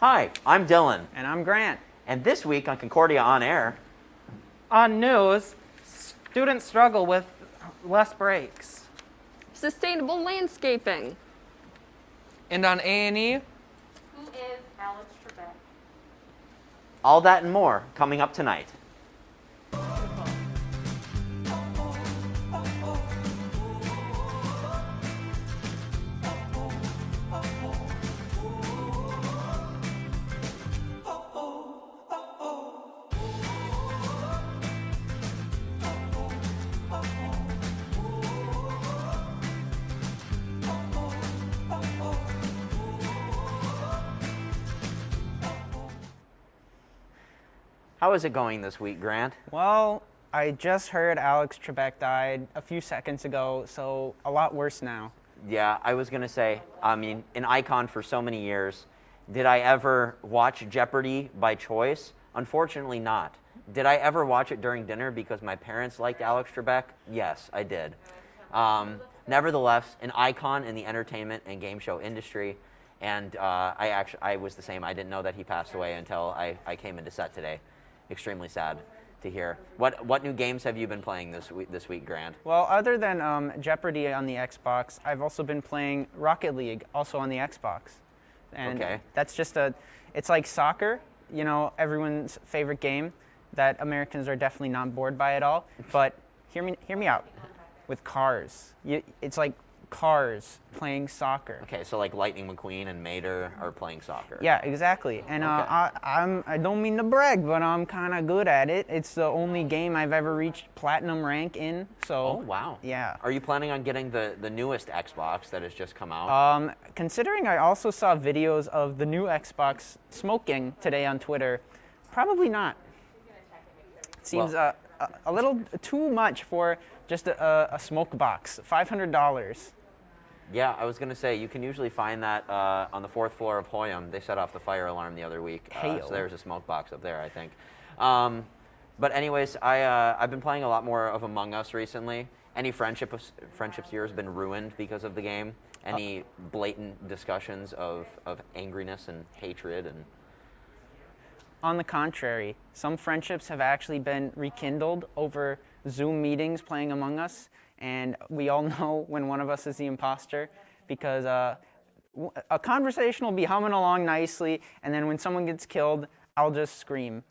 Hi, I'm Dylan, And I'm Grant. and this week on Concordia On Air, On news, students struggle with less breaks. Sustainable landscaping. And on A&E, Who is Alex Trebek? all that and more coming up tonight. How is it going this week, Grant? Well, I just heard Alex Trebek died a few seconds ago, so a lot worse now. Yeah, I was going to say, an icon for so many years. Did I ever watch Jeopardy by choice? Unfortunately not. Did I ever watch it during dinner because my parents liked Alex Trebek? Yes, I did. Nevertheless, an icon in the entertainment and game show industry, and I was the same. I didn't know that he passed away until I came into set today. Extremely sad to hear. What new games have you been playing this week, Grant? Well, other than Jeopardy on the Xbox, I've also been playing Rocket League, also on the Xbox. And Okay. that's it's like soccer, everyone's favorite game that Americans are definitely not bored by at all. But hear me out. With cars, it's like cars playing soccer. Okay, so like Lightning McQueen and Mater are playing soccer. Yeah, exactly. And Okay. I don't mean to brag, but I'm kind of good at it. It's the only game I've ever reached platinum rank in. So. Oh, wow. Yeah. Are you planning on getting the newest Xbox that has just come out? Considering I also saw videos of the new Xbox smoking today on Twitter, probably not. It seems Well- a little too much for just a smoke box. $500. Yeah, I was going to say, you can usually find that on the 4th floor of Hoyam. They set off the fire alarm the other week. Hey-o. So there's a smoke box up there, I think. But anyways, I've been playing a lot more of Among Us recently. Any friendships here has been ruined because of the game. Any blatant discussions of angriness and hatred and... On the contrary, some friendships have actually been rekindled over Zoom meetings playing Among Us, and we all know when one of us is the imposter because a conversation will be humming along nicely, and then when someone gets killed, I'll just scream.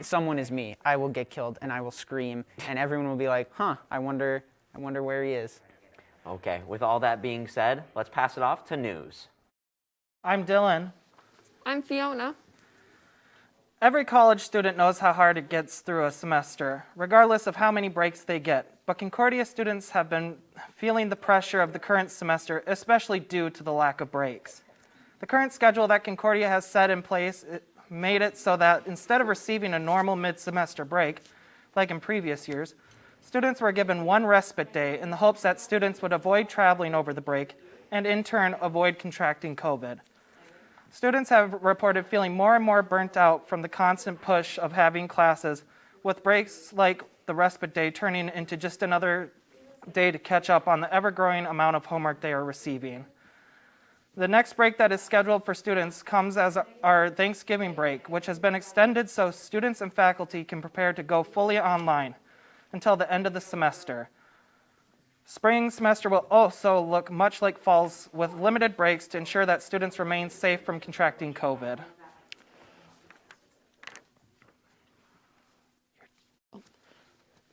Someone is me. I will get killed, and I will scream, and everyone will be like, "Huh? I wonder where he is." Okay, with all that being said, let's pass it off to news. I'm Dylan. I'm Fiona. Every college student knows how hard it gets through a semester, regardless of how many breaks they get. But Concordia students have been feeling the pressure of the current semester, especially due to the lack of breaks. The current schedule that Concordia has set in place made it so that instead of receiving a normal mid-semester break, like in previous years, students were given one respite day in the hopes that students would avoid traveling over the break and in turn avoid contracting COVID. Students have reported feeling more and more burnt out from the constant push of having classes, with breaks like the respite day turning into just another day to catch up on the ever-growing amount of homework they are receiving. The next break that is scheduled for students comes as our Thanksgiving break, which has been extended so students and faculty can prepare to go fully online until the end of the semester. Spring semester will also look much like fall's with limited breaks to ensure that students remain safe from contracting COVID.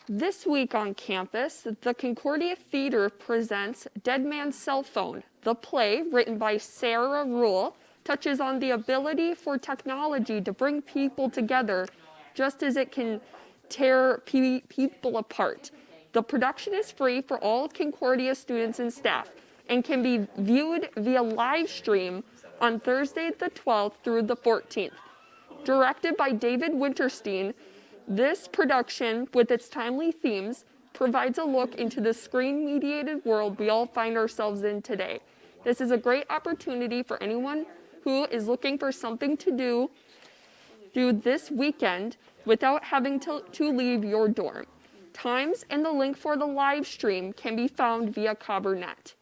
This week on campus, the Concordia Theater presents Dead Man's Cell Phone. The play, written by Sarah Rule, touches on the ability for technology to bring people together just as it can tear people apart. The production is free for all Concordia students and staff and can be viewed via live stream on Thursday the 12th through the 14th. Directed by David Winterstein, this production, with its timely themes, provides a look into the screen-mediated world we all find ourselves in today. This is a great opportunity for anyone who is looking for something to do this weekend without having to leave your dorm. Times and the link for the live stream can be found via Covernet.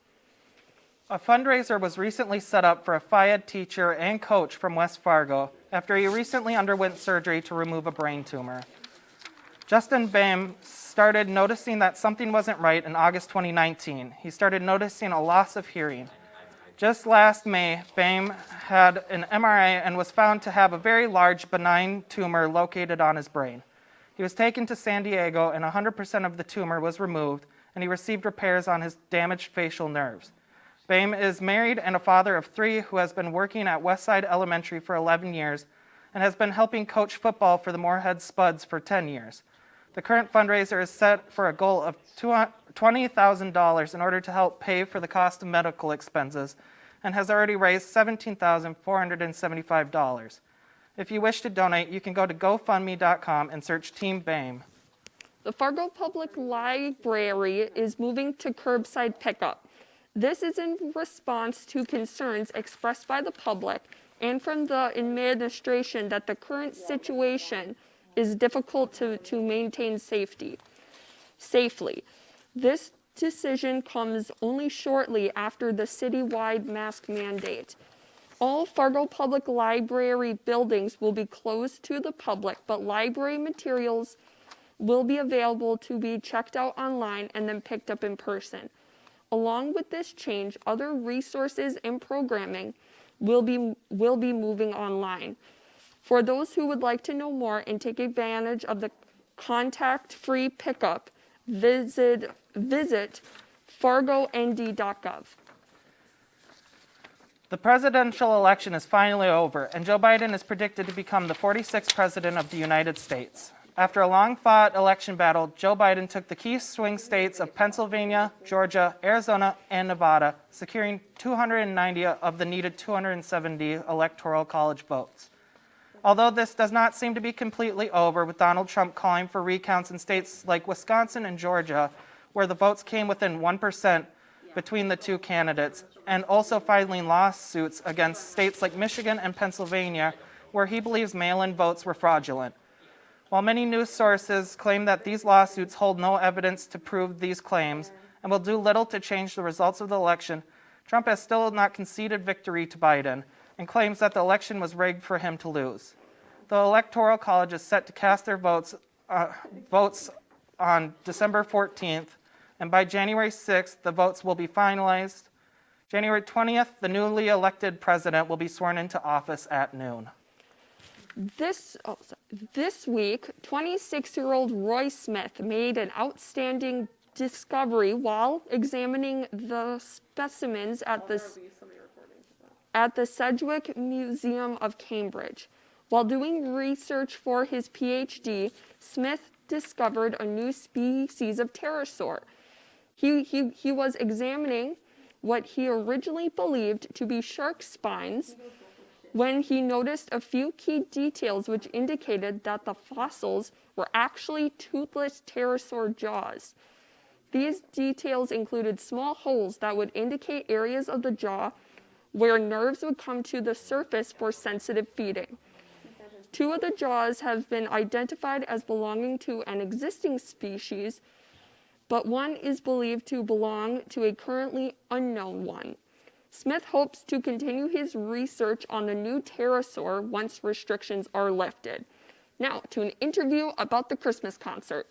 A fundraiser was recently set up for a FIAD teacher and coach from West Fargo after he recently underwent surgery to remove a brain tumor. Justin Bame started noticing that something wasn't right in August 2019. He started noticing a loss of hearing. Just last May, Bame had an MRI and was found to have a very large benign tumor located on his brain. He was taken to San Diego and 100% of the tumor was removed, and he received repairs on his damaged facial nerves. Bame is married and a father of 3 who has been working at Westside Elementary for 11 years and has been helping coach football for the Moorhead Spuds for 10 years. The current fundraiser is set for a goal of $20,000 in order to help pay for the cost of medical expenses and has already raised $17,475. If you wish to donate, you can go to GoFundMe.com and search Team Bame. The Fargo Public Library is moving to curbside pickup. This is in response to concerns expressed by the public and from the administration that the current situation is difficult to maintain safely. This decision comes only shortly after the citywide mask mandate. All Fargo Public Library buildings will be closed to the public, but library materials will be available to be checked out online and then picked up in person. Along with this change, other resources and programming will be moving online. For those who would like to know more and take advantage of the contact-free pickup, visit fargond.gov. The presidential election is finally over, and Joe Biden is predicted to become the 46th president of the United States. After a long-fought election battle, Joe Biden took the key swing states of Pennsylvania, Georgia, Arizona, and Nevada, securing 290 of the needed 270 electoral college votes. Although this does not seem to be completely over, with Donald Trump calling for recounts in states like Wisconsin and Georgia, where the votes came within 1% between the two candidates, and also filing lawsuits against states like Michigan and Pennsylvania, where he believes mail-in votes were fraudulent. While many news sources claim that these lawsuits hold no evidence to prove these claims and will do little to change the results of the election, Trump has still not conceded victory to Biden and claims that the election was rigged for him to lose. The Electoral College is set to cast their votes on December 14th, and by January 6th, the votes will be finalized. January 20th, the newly elected president will be sworn into office at noon. This week, 26-year-old Roy Smith made an outstanding discovery while examining the specimens at the Sedgwick Museum of Cambridge. While doing research for his PhD, Smith discovered a new species of pterosaur. He was examining what he originally believed to be shark spines when he noticed a few key details which indicated that the fossils were actually toothless pterosaur jaws. These details included small holes that would indicate areas of the jaw where nerves would come to the surface for sensitive feeding. 2 of the jaws have been identified as belonging to an existing species, but one is believed to belong to a currently unknown one. Smith hopes to continue his research on the new pterosaur once restrictions are lifted. Now, to an interview about the Christmas concert.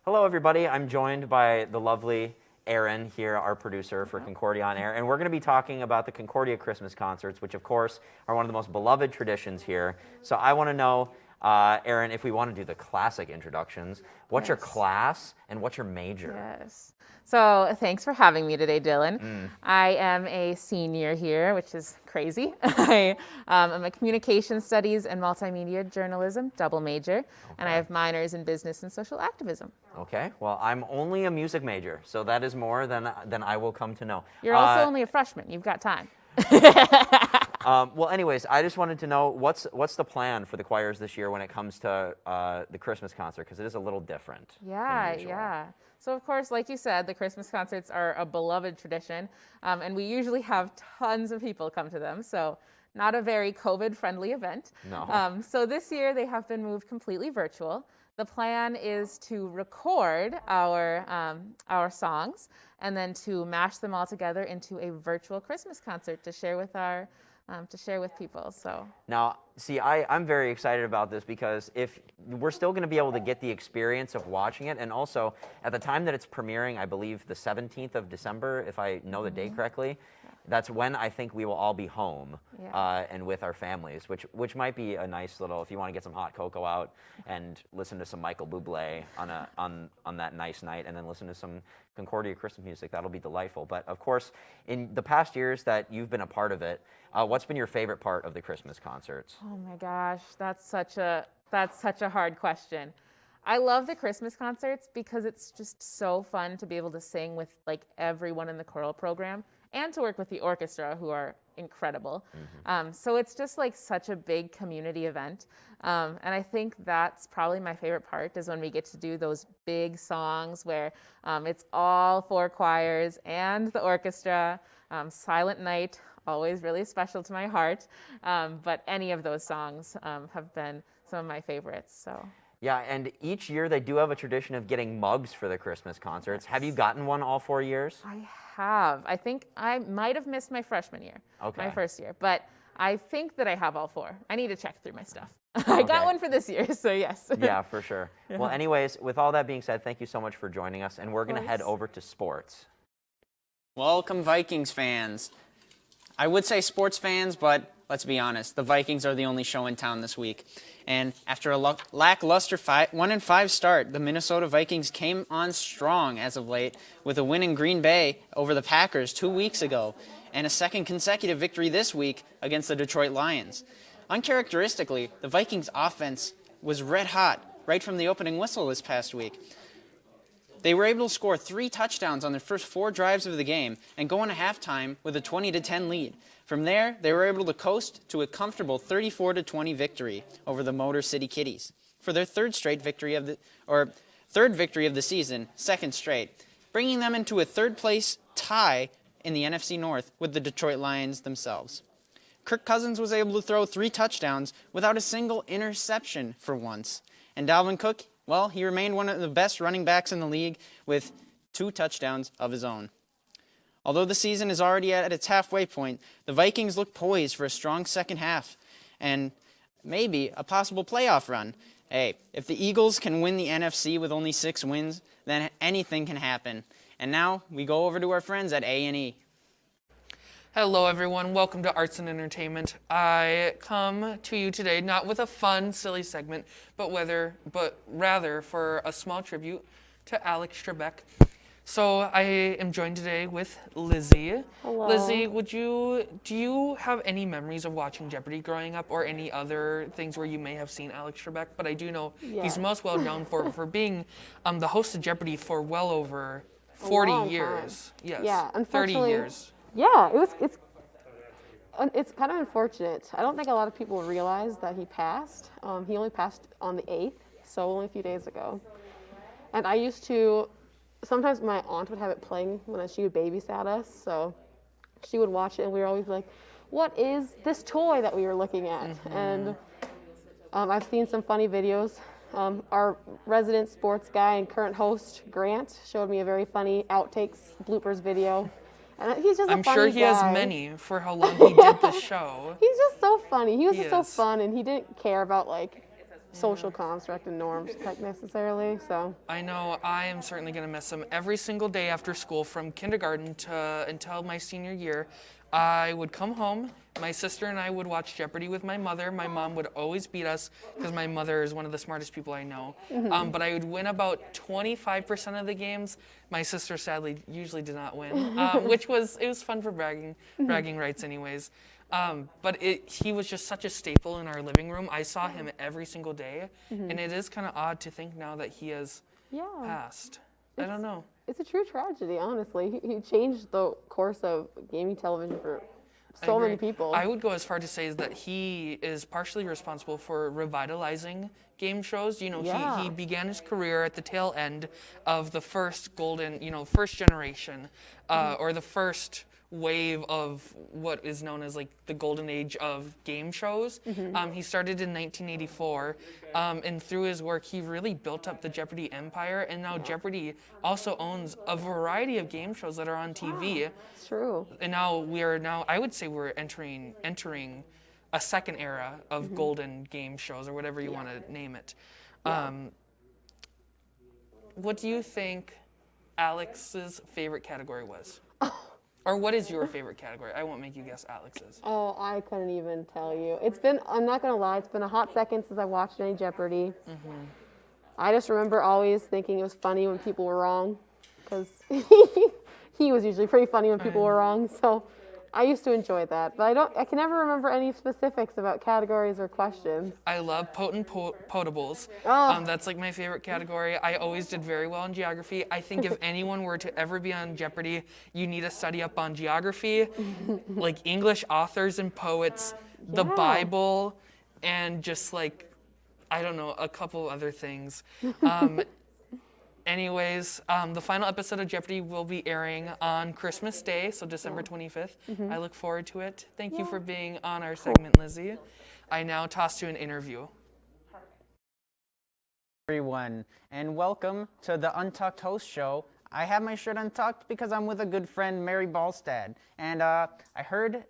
Hello, everybody. I'm joined by the lovely Erin here, our producer for Concordia on Air, and we're going to be talking about the Concordia Christmas concerts, which, of course, are one of the most beloved traditions here. So I want to know, Erin, if we want to do the classic introductions, what's your class and what's your major? Yes. So thanks for having me today, Dylan. I am a senior here, which is crazy. I am a communication studies and multimedia journalism double major, and I have minors in business and social activism. Okay, well, I'm only a music major, so that is more than I will come to know. You're also only a freshman. You've got time. Well, anyways, I just wanted to know what's the plan for the choirs this year when it comes to the Christmas concert, because it is a little different. Yeah. So, of course, like you said, the Christmas concerts are a beloved tradition, and we usually have tons of people come to them, so not a very COVID-friendly event. No. So this year, they have been moved completely virtual. the plan is to record our songs and then to mash them all together into a virtual Christmas concert to share with people. So Now, see, I'm very excited about this because if we're still going to be able to get the experience of watching it, and also at the time that it's premiering, I believe the 17th of December, if I know the date correctly, that's when I think we will all be home and with our families, which might be a nice little, if you want to get some hot cocoa out and listen to some Michael Bublé on that nice night, and then listen to some Concordia Christmas music, that'll be delightful. But of course, in the past years that you've been a part of it, what's been your favorite part of the Christmas concerts? oh my gosh, that's such a hard question. I love the Christmas concerts because it's just so fun to be able to sing with like everyone in the choral program and to work with the orchestra, who are incredible. So it's just like such a big community event. And I think that's probably my favorite part, is when we get to do those big songs where it's all 4 choirs and the orchestra. Silent Night, always really special to my heart. But any of those songs have been some of my favorites. So. Yeah, and each year they do have a tradition of getting mugs for the Christmas concerts. Have you gotten one all 4 years? I have. I think I might have missed my freshman year, my first year, but I think that I have all 4. I need to check through my stuff. I got one for this year, so yes. Yeah, for sure. Well, anyways, with all that being said, thank you so much for joining us, and we're going to head over to sports. Welcome, Vikings fans. I would say sports fans, but let's be honest, the Vikings are the only show in town this week. And after a lackluster 1-5 start, the Minnesota Vikings came on strong as of late with a win in Green Bay over the Packers 2 weeks ago and a second consecutive victory this week against the Detroit Lions. Uncharacteristically, the Vikings offense was red hot right from the opening whistle this past week. They were able to score 3 touchdowns on their first 4 drives of the game and go into halftime with a 20-10 lead. From there, they were able to coast to a comfortable 34-20 victory over the Motor City Kitties for their third victory of the season, second straight, bringing them into a third-place tie in the NFC North with the Detroit Lions themselves. Kirk Cousins was able to throw 3 touchdowns without a single interception for once, and Dalvin Cook, well, he remained one of the best running backs in the league with 2 touchdowns of his own. Although the season is already at its halfway point, the Vikings look poised for a strong second half and maybe a possible playoff run. Hey, if the Eagles can win the NFC with only 6 wins, then anything can happen. And now we go over to our friends at A&E. Hello everyone, welcome to Arts and Entertainment. I come to you today not with a fun, silly segment, but rather for a small tribute to Alex Trebek. So I am joined today with Lizzie. Hello. Lizzie, do you have any memories of watching Jeopardy growing up, or any other things where you may have seen Alex Trebek? But I do know he's most well known for being the host of Jeopardy for well over 40 years. Yes. Yeah, 30 unfortunately. years. Yeah, it's kind of unfortunate. I don't think a lot of people realize that he passed. He only passed on the 8th, so only a few days ago. And I used to, sometimes my aunt would have it playing when she would babysat us, so she would watch it and we were always like, what is this toy that we were looking at? Mm-hmm. And I've seen some funny videos. Our resident sports guy and current host, Grant, showed me a very funny outtakes bloopers video. And he's just a funny guy. I'm sure he has many for how long he did the show. He's just so funny. He was just so is. fun, and he didn't care about like social construct and norms like necessarily. So I know I am certainly going to miss him. Every single day after school, from kindergarten to until my senior year, I would come home. My sister and I would watch Jeopardy with my mother. My mom would always beat us because my mother is one of the smartest people I know. But I would win about 25% of the games. My sister sadly usually did not win, which was fun for bragging rights anyways. But he was just such a staple in our living room. I saw him every single day, and it is kind of odd to think now that he has passed. I don't know. it's a true tragedy, honestly. He changed the course of gaming television for so many people. I would go as far to say that he is partially responsible for revitalizing game shows. You know, he began his career at the tail end of the first golden, first generation, or the first wave of what is known as like the golden age of game shows. He started in 1984, and through his work, he really built up the Jeopardy empire. And now Jeopardy also owns a variety of game shows that are on TV. It's true. And now I would say we're entering a second era of golden game shows, or whatever you want to name it. What do you think Alex's favorite category was? Or what is your favorite category? I won't make you guess Alex's. Oh, I couldn't even tell you. I'm not gonna lie, it's been a hot second since I watched any Jeopardy. I just remember always thinking it was funny when people were wrong, because he was usually pretty funny when people were wrong, so I used to enjoy that. But I can never remember any specifics about categories or questions. I love potent potables. Oh. That's like my favorite category. I always did very well in geography. I think if anyone were to ever be on Jeopardy, you need to study up on geography, like English authors and poets, the Bible, and just like, I don't know, a couple other things. Anyways, the final episode of Jeopardy will be airing on Christmas Day, so December 25th. I look forward to it. Thank you for being on our segment, Lizzie. I now toss to an interview. Everyone, and welcome to the Untucked Host Show. I have my shirt untucked because I'm with a good friend, Mary Ballstad. And I heard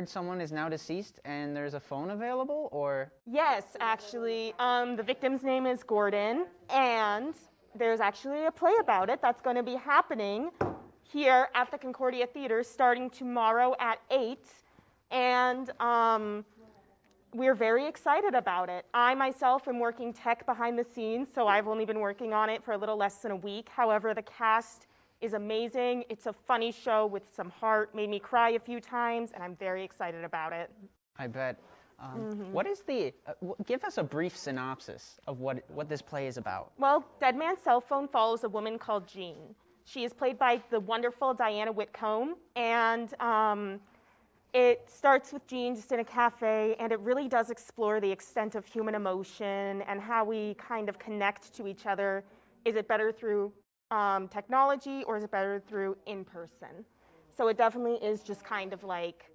someone is now deceased, and there's a phone available, or? Yes, actually. The victim's name is Gordon, and there's actually a play about it that's going to be happening here at the Concordia Theater starting tomorrow at 8. And we're very excited about it. I myself am working tech behind the scenes, so I've only been working on it for a little less than a week. However, the cast is amazing. It's a funny show with some heart, made me cry a few times, and I'm very excited about it. I bet. What is give us a brief synopsis of what this play is about. Well, Dead Man's Cell Phone follows a woman called Jean. She is played by the wonderful Diana Whitcomb, and it starts with Jean just in a cafe, and it really does explore the extent of human emotion and how we kind of connect to each other. Is it better through technology, or is it better through in person? So it definitely is just kind of like,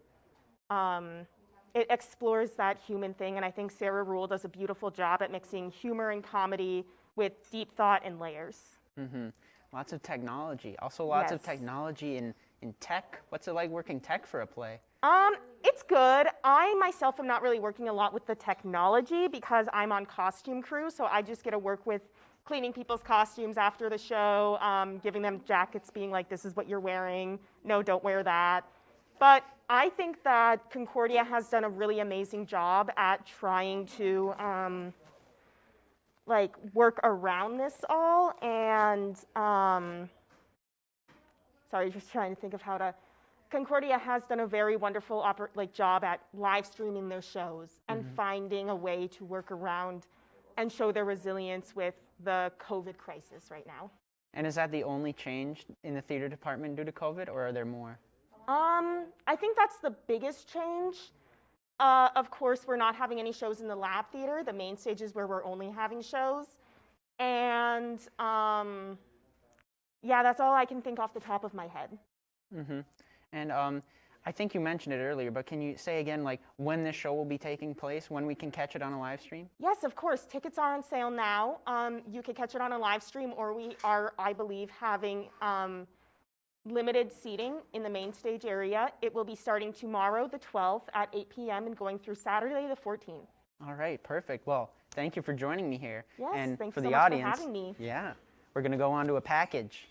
it explores that human thing, and I think Sarah Rule does a beautiful job at mixing humor and comedy with deep thought and layers. Lots of technology. Also lots of technology in tech. What's it like working tech for a play? It's good. I myself am not really working a lot with the technology because I'm on costume crew, so I just get to work with cleaning people's costumes after the show, giving them jackets, being like, this is what you're wearing. No, don't wear that. But I think that Concordia has done a really amazing job at trying to like work around this all, and sorry, just trying to think of how to. Concordia has done a very wonderful job at live streaming their shows and finding a way to work around and show their resilience with the COVID crisis right now. And is that the only change in the theater department due to COVID, or are there more? I think that's the biggest change. Of course, we're not having any shows in the lab theater. The main stage is where we're only having shows. And yeah, that's all I can think off the top of my head. And I think you mentioned it earlier, but can you say again, like, when this show will be taking place, when we can catch it on a live stream? Yes, of course. Tickets are on sale now. You can catch it on a live stream, or we are, I believe, having limited seating in the main stage area. It will be starting tomorrow, the 12th, at 8 p.m. and going through Saturday, the 14th. All right, perfect. Well, thank you for joining me here. Yes, and thanks for so the much audience, for having me. Yeah, we're going to go on to a package.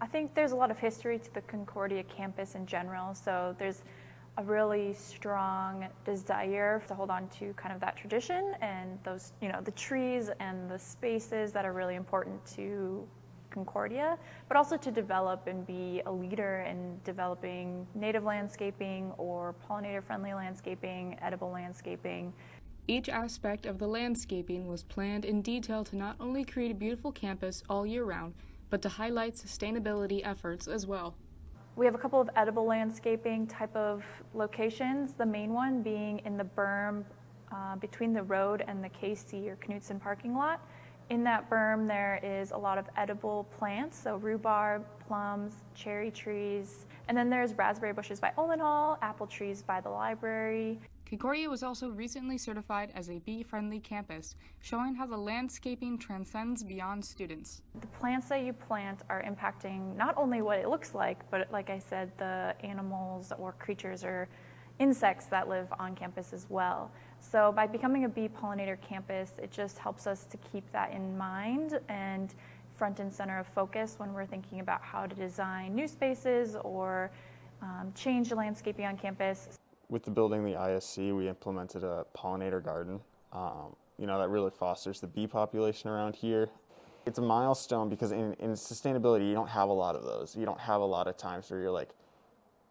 I think there's a lot of history to the Concordia campus in general, so there's a really strong desire to hold on to kind of that tradition and those, the trees and the spaces that are really important to Concordia, but also to develop and be a leader in developing native landscaping or pollinator-friendly landscaping, edible landscaping. Each aspect of the landscaping was planned in detail to not only create a beautiful campus all year round, but to highlight sustainability efforts as well. We have a couple of edible landscaping type of locations, the main one being in the berm between the road and the KC or Knutson parking lot In that berm, there is a lot of edible plants, so rhubarb, plums, cherry trees, and then there's raspberry bushes by Olin Hall, apple trees by the library. Concordia was also recently certified as a bee-friendly campus, showing how the landscaping transcends beyond students. The plants that you plant are impacting not only what it looks like, but like I said, the animals or creatures or insects that live on campus as well. So by becoming a bee pollinator campus, it just helps us to keep that in mind and front and center of focus when we're thinking about how to design new spaces or change the landscaping on campus. With the building the ISC, we implemented a pollinator garden. That really fosters the bee population around here. It's a milestone because in sustainability, you don't have a lot of those. You don't have a lot of times where you're like,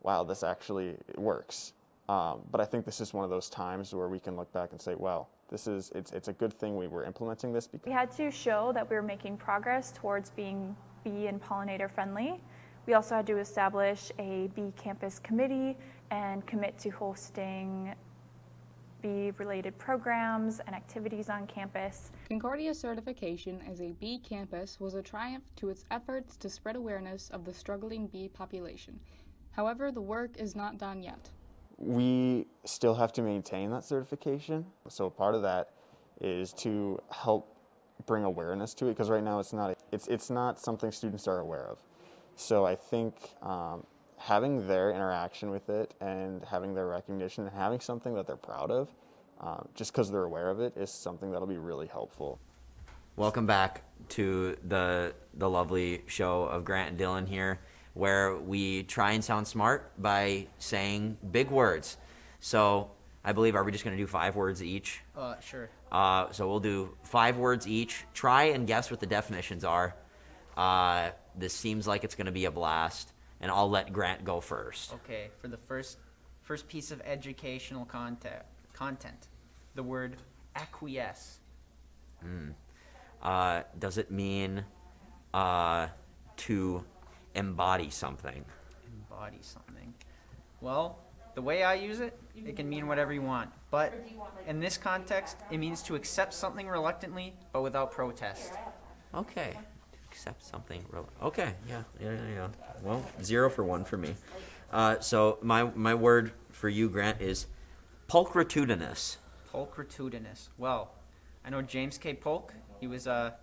wow, this actually works. But I think this is one of those times where we can look back and say, well, it's a good thing we were implementing this. We had to show that we were making progress towards being bee and pollinator friendly. We also had to establish a bee campus committee and commit to hosting bee-related programs and activities on campus. Concordia certification as a bee campus was a triumph to its efforts to spread awareness of the struggling bee population. However, the work is not done yet. We still have to maintain that certification. So part of that is to help bring awareness to it, because right now it's not something students are aware of. So I think having their interaction with it and having their recognition and having something that they're proud of, just because they're aware of it, is something that'll be really helpful. Welcome back to the lovely show of Grant and Dylan here, where we try and sound smart by saying big words. So I believe, are we just going to do 5 words each? Sure. So we'll do 5 words each. Try and guess what the definitions are. This seems like it's going to be a blast, and I'll let Grant go first. Okay, for the first piece of educational content, the word acquiesce. Does it mean to embody something? Embody something. Well, the way I use it, it can mean whatever you want. But in this context, it means to accept something reluctantly, but without protest. Okay. Accept something. Okay. Yeah. Well, 0 for 1 for me. So my word for you, Grant, is pulchritudinous. Pulchritudinous. Well, I know James K. Polk. He was a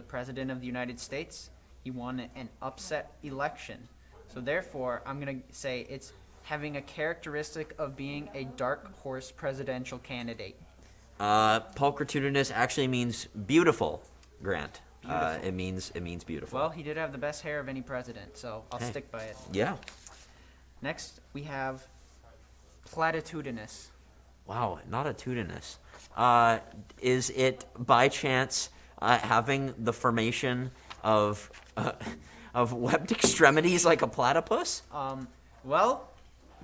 president of the United States. He won an upset election. So therefore, I'm going to say it's having a characteristic of being a dark horse presidential candidate. Pulchritudinous actually means beautiful, Grant. Beautiful. It means beautiful. Well, he did have the best hair of any president, so I'll stick by it. Yeah. Next, we have platitudinous. Wow, not attitudinous. Is it by chance having the formation of webbed extremities like a platypus? Well,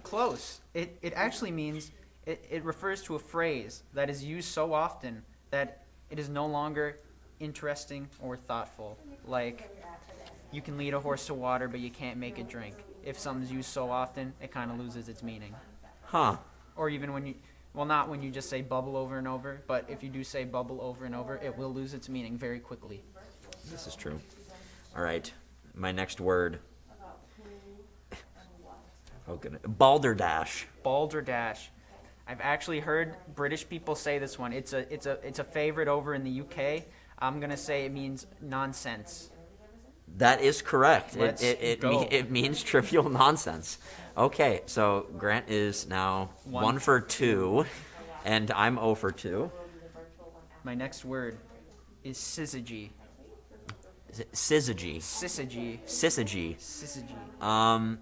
close. It actually means, it refers to a phrase that is used so often that it is no longer interesting or thoughtful. Like, you can lead a horse to water, but you can't make it drink. If something's used so often, it kind of loses its meaning. Huh. Or even when you, well, not when you just say bubble over and over, but if you do say bubble over and over, it will lose its meaning very quickly. This is true. All right. My next word. Oh, goodness. Balderdash. Balderdash. I've actually heard British people say this one. It's a favorite over in the UK. I'm gonna say it means nonsense. That is correct. Let's go. It means trivial nonsense. Okay, so Grant is now 1 for 2, and I'm 0 for 2. My next word is syzygy. Is it syzygy? Syzygy. Syzygy. Syzygy.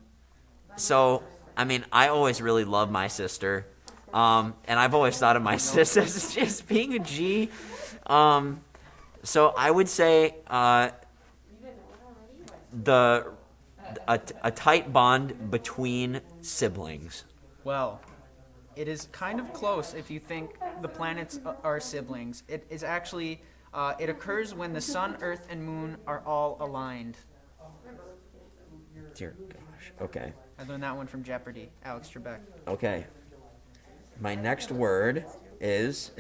So, I mean, I always really love my sister, and I've always thought of my sister as just being a G. So I would say a tight bond between siblings. Well, it is kind of close if you think the planets are siblings. It is actually, it occurs when the sun, earth, and moon are all aligned. Dear gosh. Okay. I learned that one from Jeopardy, Alex Trebek. Okay. My next word is,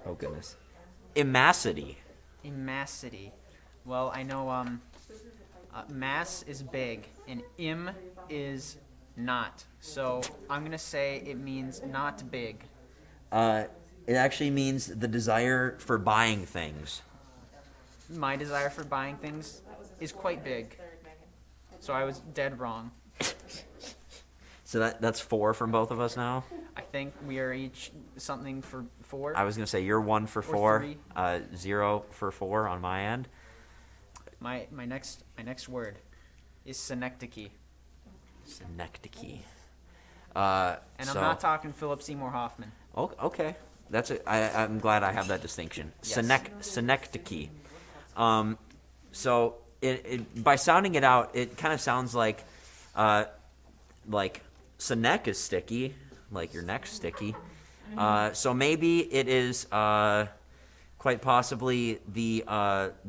oh goodness, imacity. A mass city. Well, I know mass is big and im is not. So I'm going to say it means not big. It actually means the desire for buying things. My desire for buying things is quite big. So I was dead wrong. So that's 4 from both of us now? I think we are each something for 4. I was going to say you're 1 for 4, 0 for 4 on my end. My next word is synecdoche. Synecdoche. And I'm not talking Philip Seymour Hoffman. Oh, okay. I'm glad I have that distinction. Yes. Synecdoche. So by sounding it out, it kind of sounds like Synec is sticky, like your neck's sticky. So maybe it is quite possibly the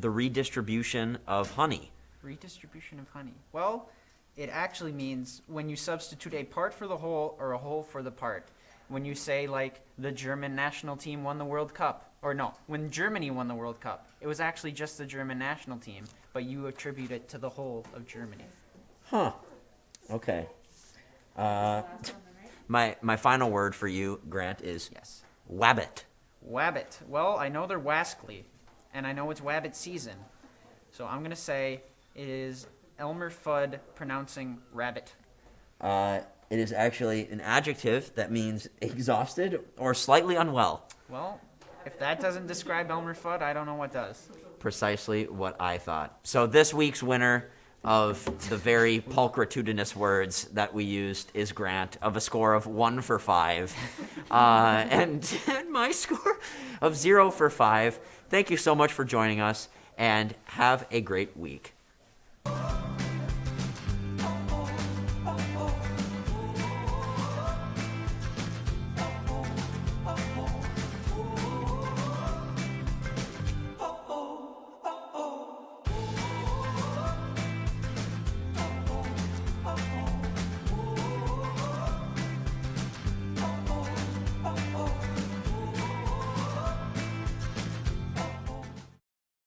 redistribution of honey. Redistribution of honey. Well, it actually means when you substitute a part for the whole or a whole for the part. When you say, like, the German national team won the World Cup. Or no, when Germany won the World Cup, it was actually just the German national team, but you attribute it to the whole of Germany. Huh. Okay. My final word for you, Grant, is Yes. wabbit. Wabbit. Well, I know they're wascally, and I know it's wabbit season. So I'm going to say it is Elmer Fudd pronouncing rabbit. It is actually an adjective that means exhausted or slightly unwell. Well, if that doesn't describe Elmer Fudd, I don't know what does. Precisely what I thought. So this week's winner of the very pulchritudinous words that we used is Grant, of a score of 1 for 5. And my score of 0 for 5. Thank you so much for joining us, and have a great week.